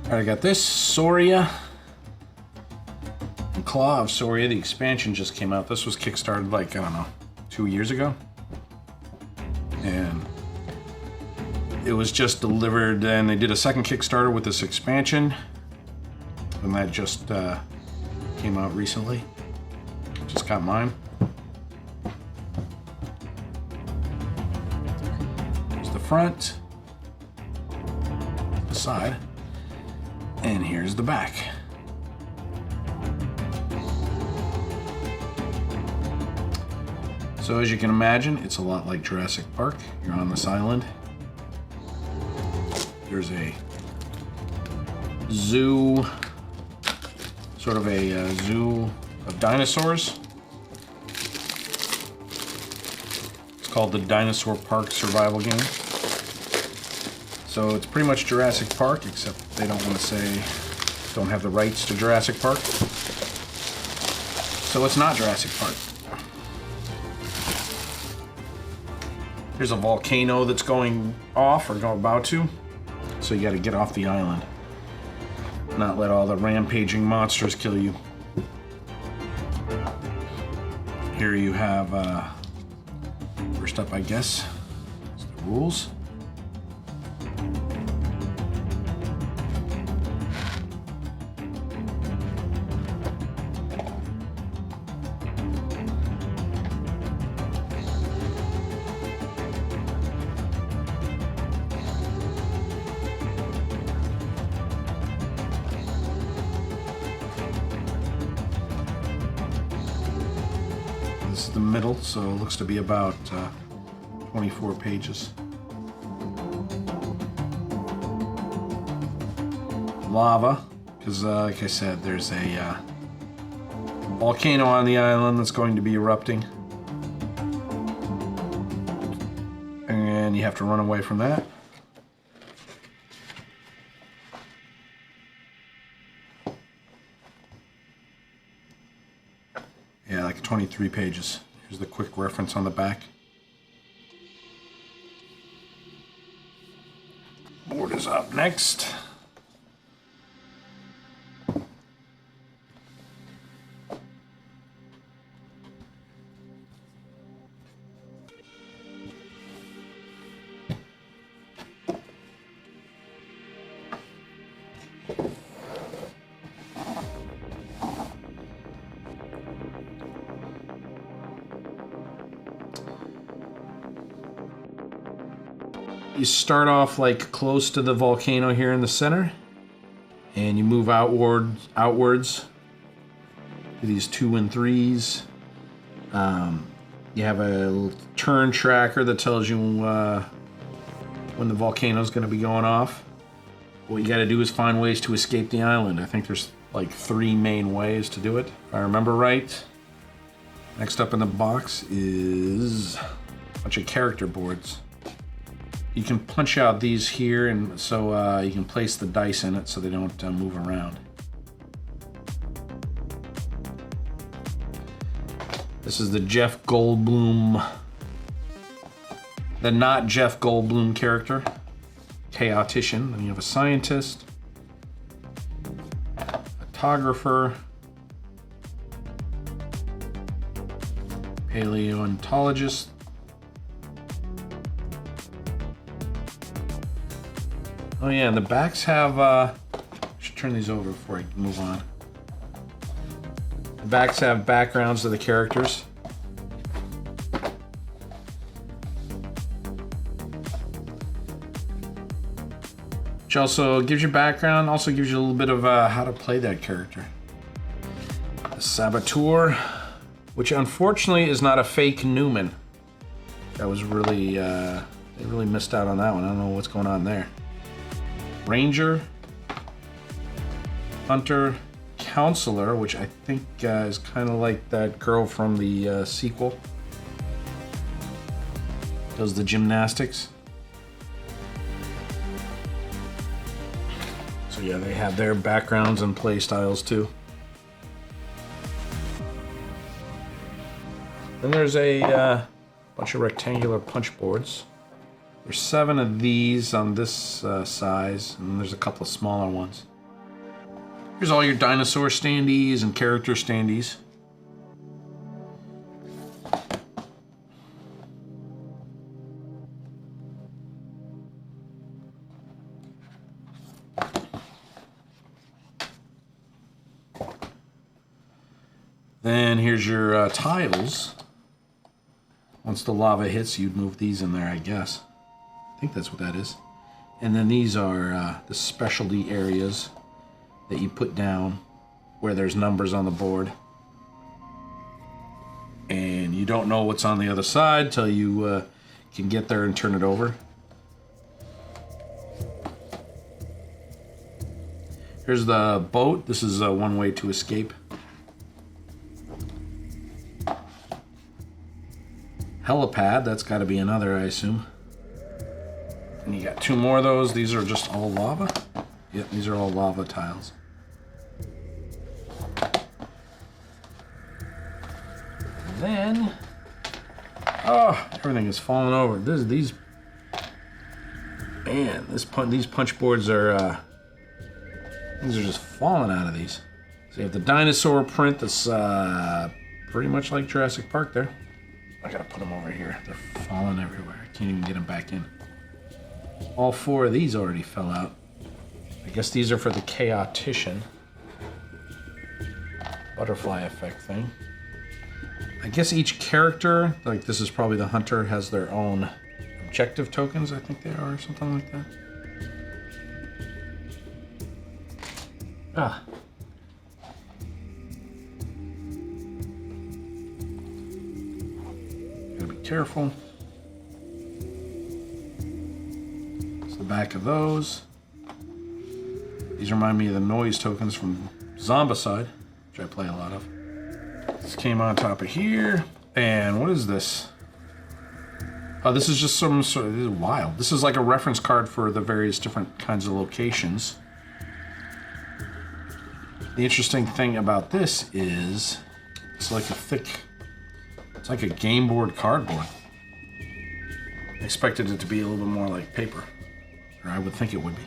Alright, I got this, Sauria. And Claw of Sauria, the expansion just came out. This was kickstarted like, I don't know, 2 years ago. And it was just delivered, and they did a second Kickstarter with this expansion. And that just came out recently. Just got mine. Here's the front, the side, and here's the back. So as you can imagine, it's a lot like Jurassic Park. You're on this island. There's a zoo, sort of a zoo of dinosaurs. It's called the Dinosaur Park survival game. So it's pretty much Jurassic Park, except they don't want to say, don't have the rights to Jurassic Park. So it's not Jurassic Park. Here's a volcano that's going off, or about to. So you gotta get off the island. Not let all the rampaging monsters kill you. Here you have, first up I guess, is the rules. This is the middle, so it looks to be about 24 pages. Lava, because like I said, there's a volcano on the island that's going to be erupting. And you have to run away from that. Yeah, like 23 pages. Here's the quick reference on the back. Board is up next. You start off like close to the volcano here in the center, and you move outwards to these 2 and 3s. You have a turn tracker that tells you when the volcano is going to be going off. What you got to do is find ways to escape the island. I think there's like 3 main ways to do it, if I remember right. Next up in the box is a bunch of character boards. You can punch out these here, and so you can place the dice in it so they don't move around. This is the Jeff Goldblum, the not Jeff Goldblum character, Chaotician. Then you have a scientist, photographer, paleontologist, oh yeah, and the backs have, I should turn these over before I move on. The backs have backgrounds of the characters. Which also gives you background, also gives you a little bit of how to play that character. The Saboteur, which unfortunately is not a fake Newman. That was really, they really missed out on that one. I don't know what's going on there. Ranger, Hunter, Counselor, which I think is kind of like that girl from the sequel. Does the gymnastics. So yeah, they have their backgrounds and play styles too. Then there's a bunch of rectangular punch boards. There's 7 of these on this size, and there's a couple of smaller ones. Here's all your dinosaur standees and character standees. Then here's your tiles. Once the lava hits, you'd move these in there, I guess. I think that's what that is. And then these are the specialty areas that you put down where there's numbers on the board. And you don't know what's on the other side till you can get there and turn it over. Here's the boat. This is one way to escape. Helipad, that's got to be another, I assume. And you got two more of those. These are just all lava. Yep, these are all lava tiles. And then, oh, everything is falling over. These punch boards are these are just falling out of these. So you have the dinosaur print that's pretty much like Jurassic Park there. I gotta put them over here. They're falling everywhere. I can't even get them back in. All four of these already fell out. I guess these are for the chaotician. Butterfly effect thing. I guess each character, like this is probably the hunter, has their own objective tokens, I think they are, or something like that. Ah. Gotta be careful. It's the back of those. These remind me of the noise tokens from Zombicide, which I play a lot of. This came on top of here. And what is this? Oh, this is just some sort of, this is wild. This is like a reference card for the various different kinds of locations. The interesting thing about this is it's like a thick, it's like a game board cardboard. I expected it to be a little bit more like paper, or I would think it would be.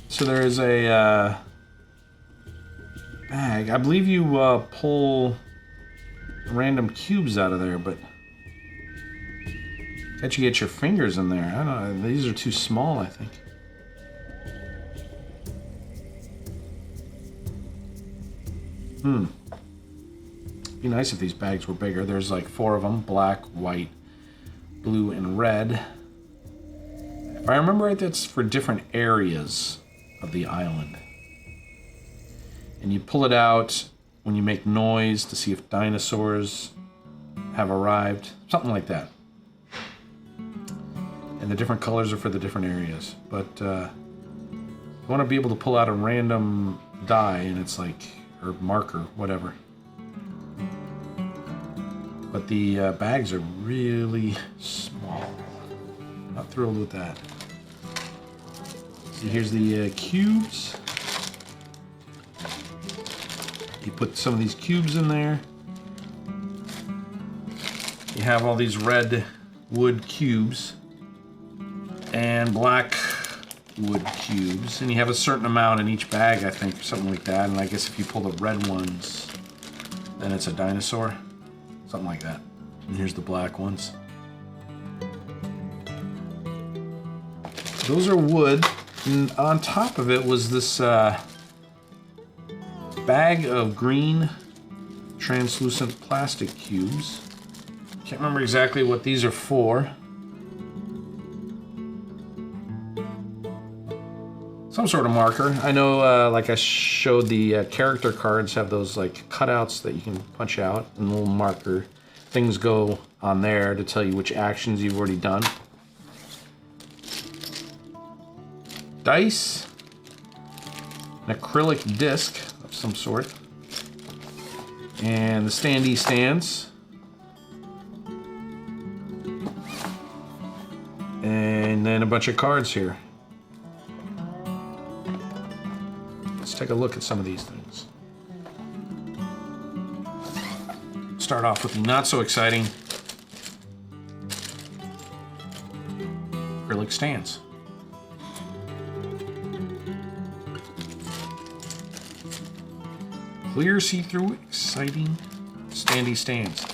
So there is a bag. I believe you pull random cubes out of there, but can't you get your fingers in there? I don't know. These are too small, I think. Be nice if these bags were bigger. There's like 4 of them: black, white, blue, and red. If I remember right, that's for different areas of the island. And you pull it out when you make noise to see if dinosaurs have arrived, something like that. And the different colors are for the different areas. But you want to be able to pull out a random die, and it's like, or marker, whatever. But the bags are really small. Not thrilled with that. So here's the cubes. You put some of these cubes in there. You have all these red wood cubes and black wood cubes, and you have a certain amount in each bag, I think, or something like that. And I guess if you pull the red ones, then it's a dinosaur, something like that. And here's the black ones. Those are wood, and on top of it was this bag of green translucent plastic cubes. Can't remember exactly what these are for. Some sort of marker. I know, like I showed, the character cards have those like cutouts that you can punch out, and little marker things go on there to tell you which actions you've already done. Dice, an acrylic disc of some sort, and the Standee stands, and then a bunch of cards here. Let's take a look at some of these things. Start off with the not so exciting acrylic stands. Clear, see-through, exciting, standee stands.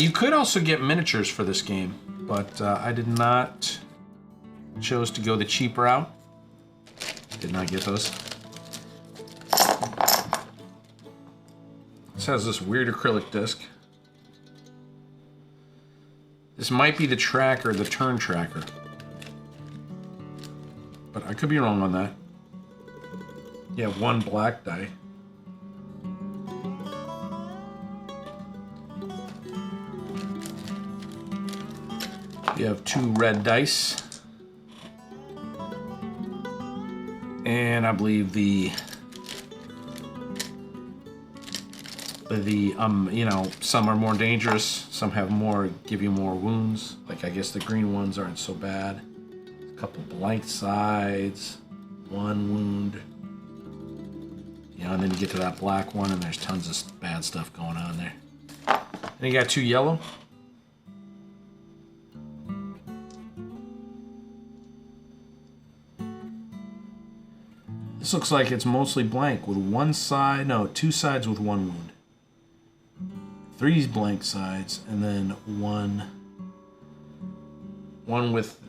You could also get miniatures for this game, but I did not. Chose to go the cheap route. Did not get those. This has this weird acrylic disc. This might be the tracker, the turn tracker. But I could be wrong on that. You have one black die. You have 2 red dice. And I believe the you know, some are more dangerous, some have more, give you more wounds. Like, I guess the green ones aren't so bad. A couple blank sides, 1 wound. You know, and then you get to that black one and there's tons of bad stuff going on there. Then you got 2 yellow. This looks like it's mostly blank with 1 side, no, 2 sides with 1 wound. 3 blank sides, and then one with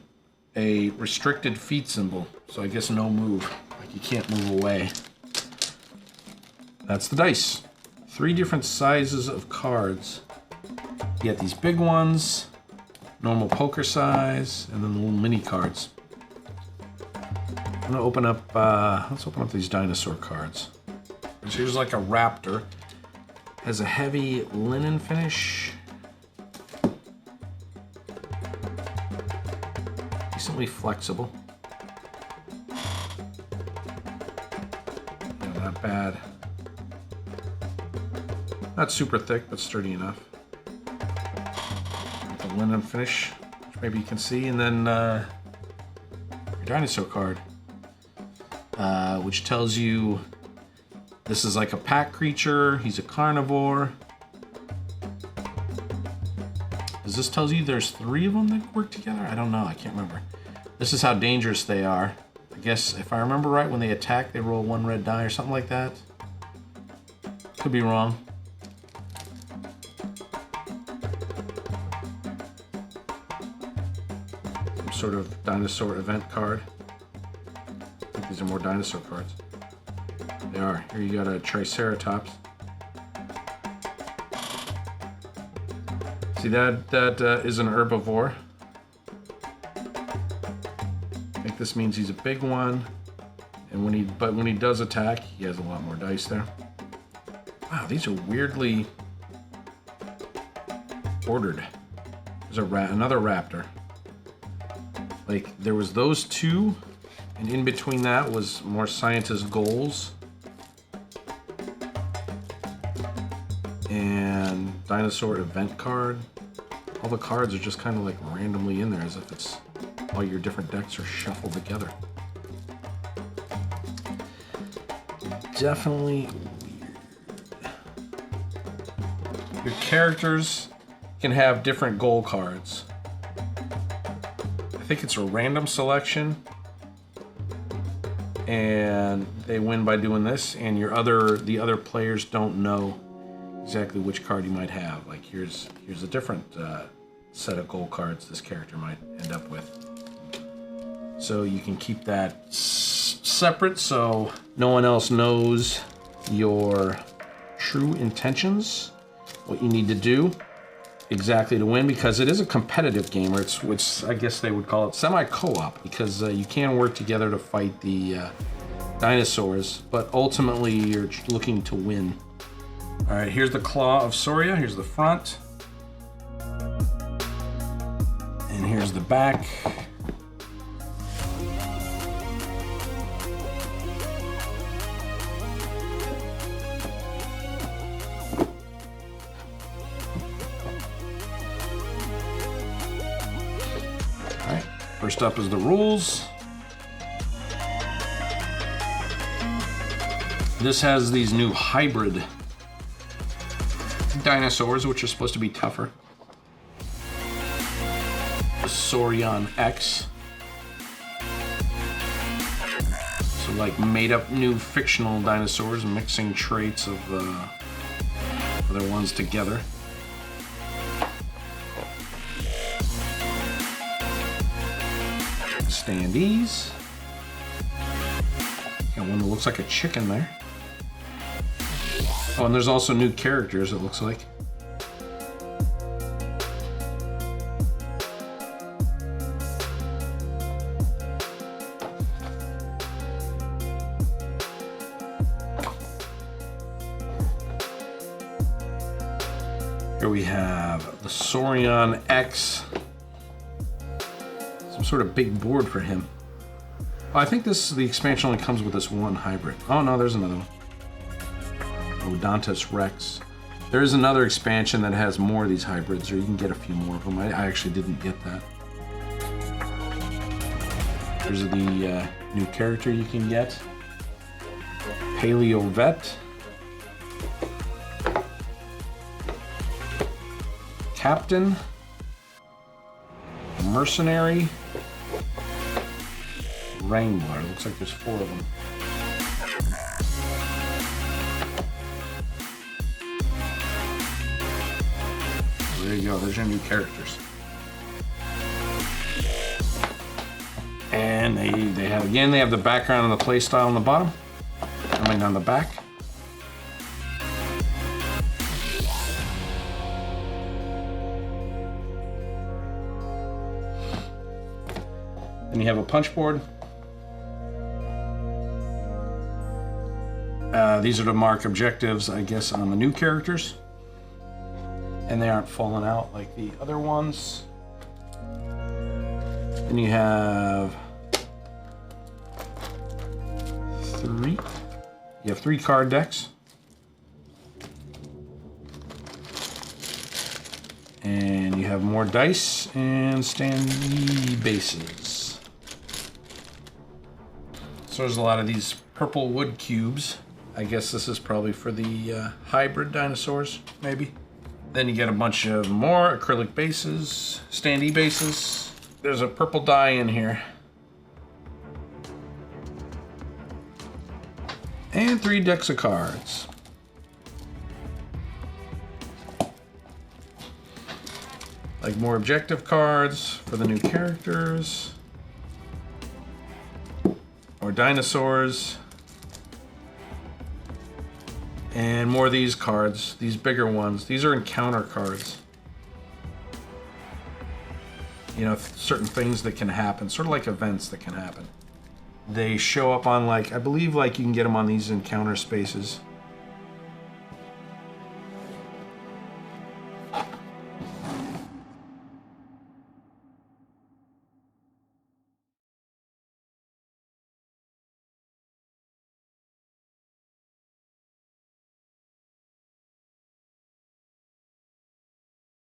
a restricted feet symbol. So I guess no move, like you can't move away. That's the dice. 3 different sizes of cards. You get these big ones, normal poker size, and then the little mini cards. I'm gonna open up, let's open up these dinosaur cards. So here's like a raptor. Has a heavy linen finish. Decently flexible. Yeah, not bad. Not super thick, but sturdy enough. The linen finish, which maybe you can see, and then your dinosaur card. Which tells you this is like a pack creature, he's a carnivore. Does this tell you there's 3 of them that work together? I don't know, I can't remember. This is how dangerous they are. I guess if I remember right, when they attack, they roll 1 red die or something like that. Could be wrong. Some sort of dinosaur event card. These are more dinosaur cards. They are. Here you got a Triceratops. See that is an herbivore. I think this means he's a big one. And when he does attack, he has a lot more dice there. Wow, these are weirdly ordered. There's another raptor. Like, there was those 2. And in between that was more scientist goals. And dinosaur event card. All the cards are just kind of like randomly in there as if it's all your different decks are shuffled together. Definitely weird. Your characters can have different goal cards. I think it's a random selection. And they win by doing this, and the other players don't know exactly which card you might have. Like here's a different set of gold cards this character might end up with. So you can keep that separate so no one else knows your true intentions, what you need to do exactly to win, because it is a competitive game, or which I guess they would call it semi-co-op, because you can work together to fight the dinosaurs, but ultimately you're looking to win. All right, here's the Claw of Sauria. Here's the front, and here's the back. First up is the rules. This has these new hybrid dinosaurs, which are supposed to be tougher. The Saurian X. So like made up new fictional dinosaurs, mixing traits of other ones together. Standees. Got one that looks like a chicken there. Oh, and there's also new characters, it looks like. Here we have the Saurian X. Some sort of big board for him. Oh, I think the expansion only comes with this one hybrid. Oh no, there's another one. Odontus Rex. There is another expansion that has more of these hybrids, or you can get a few more of them. I actually didn't get that. Here's the new character you can get. Paleo Vet. Captain. Mercenary. Wrangler. Looks like there's 4 of them. There you go, there's your new characters. And they have the background and the play style on the bottom. Coming down the back. Then you have a punchboard. These are to mark objectives, I guess, on the new characters. And they aren't falling out like the other ones. Then you have 3. You have 3 card decks. And you have more dice and Standee bases. So there's a lot of these purple wood cubes. I guess this is probably for the hybrid dinosaurs, maybe. Then you get a bunch of more acrylic bases, Standee bases. There's a purple die in here. And 3 decks of cards. Like more objective cards for the new characters. Or dinosaurs. And more of these cards, these bigger ones. These are encounter cards. You know, certain things that can happen, sort of like events that can happen. They show up on, like, I believe like you can get them on these encounter spaces.